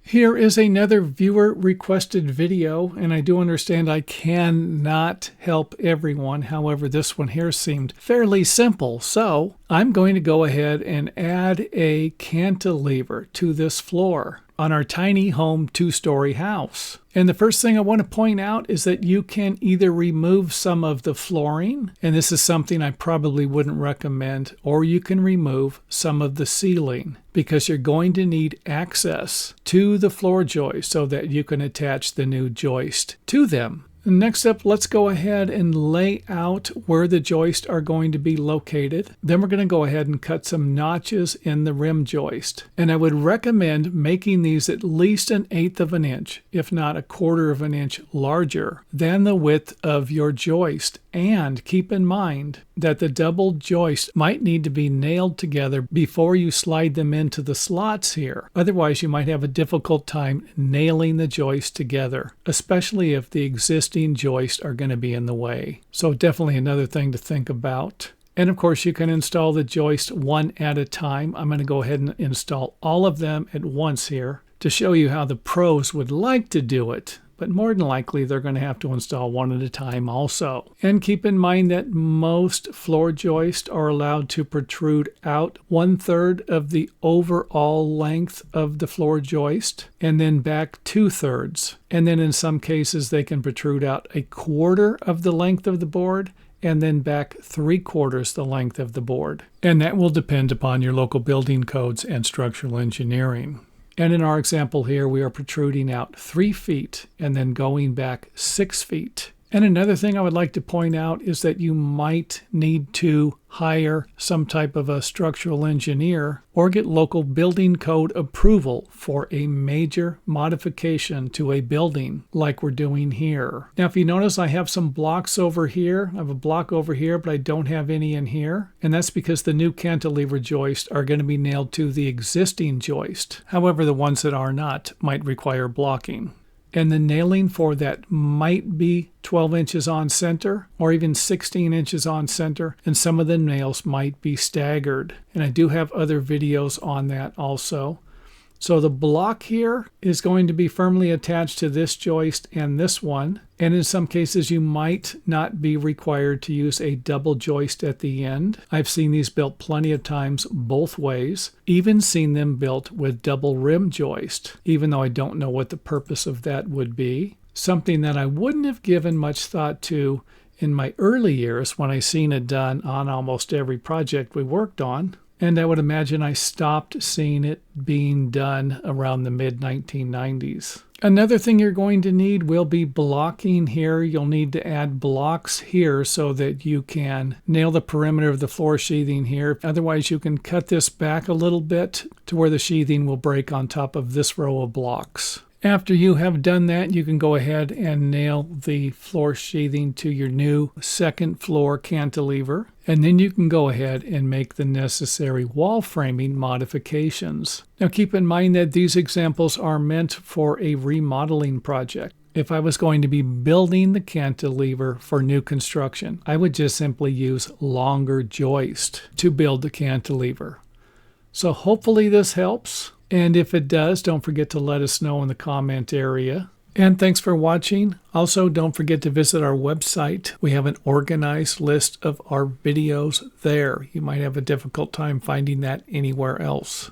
Here is another viewer requested video, and I do understand I cannot help everyone. However, this one here seemed fairly simple. So I'm going to go ahead and add a cantilever to this floor on our tiny home 2-story house. And the first thing I want to point out is that you can either remove some of the flooring, and this is something I probably wouldn't recommend, or you can remove some of the ceiling because you're going to need access to the floor joist so that you can attach the new joist to them. Next up, let's go ahead and lay out where the joists are going to be located. Then we're going to go ahead and cut some notches in the rim joist. And I would recommend making these at least 1/8 of an inch, if not 1/4 of an inch larger than the width of your joist. And keep in mind that the double joist might need to be nailed together before you slide them into the slots here. Otherwise, you might have a difficult time nailing the joist together, especially if the existing joists are going to be in the way. So definitely another thing to think about. And of course, you can install the joist one at a time. I'm going to go ahead and install all of them at once here to show you how the pros would like to do it. But more than likely, they're going to have to install one at a time also. And keep in mind that most floor joists are allowed to protrude out 1/3 of the overall length of the floor joist, and then back 2/3. And then in some cases, they can protrude out 1/4 of the length of the board, and then back 3/4 the length of the board. And that will depend upon your local building codes and structural engineering. And in our example here, we are protruding out 3 feet and then going back 6 feet. And another thing I would like to point out is that you might need to hire some type of a structural engineer or get local building code approval for a major modification to a building like we're doing here. Now, if you notice, I have some blocks over here. I have a block over here, but I don't have any in here. And that's because the new cantilever joists are going to be nailed to the existing joist. However, the ones that are not might require blocking. And the nailing for that might be 12 inches on center or even 16 inches on center. And some of the nails might be staggered. And I do have other videos on that also. So the block here is going to be firmly attached to this joist and this one. And in some cases, you might not be required to use a double joist at the end. I've seen these built plenty of times both ways, even seen them built with double rim joist, even though I don't know what the purpose of that would be. Something that I wouldn't have given much thought to in my early years when I seen it done on almost every project we worked on. And I would imagine I stopped seeing it being done around the mid-1990s. Another thing you're going to need will be blocking here. You'll need to add blocks here so that you can nail the perimeter of the floor sheathing here. Otherwise, you can cut this back a little bit to where the sheathing will break on top of this row of blocks. After you have done that, you can go ahead and nail the floor sheathing to your new second floor cantilever. And then you can go ahead and make the necessary wall framing modifications. Now keep in mind that these examples are meant for a remodeling project. If I was going to be building the cantilever for new construction, I would just simply use longer joist to build the cantilever. So hopefully this helps. And if it does, don't forget to let us know in the comment area. And thanks for watching. Also, don't forget to visit our website. We have an organized list of our videos there. You might have a difficult time finding that anywhere else.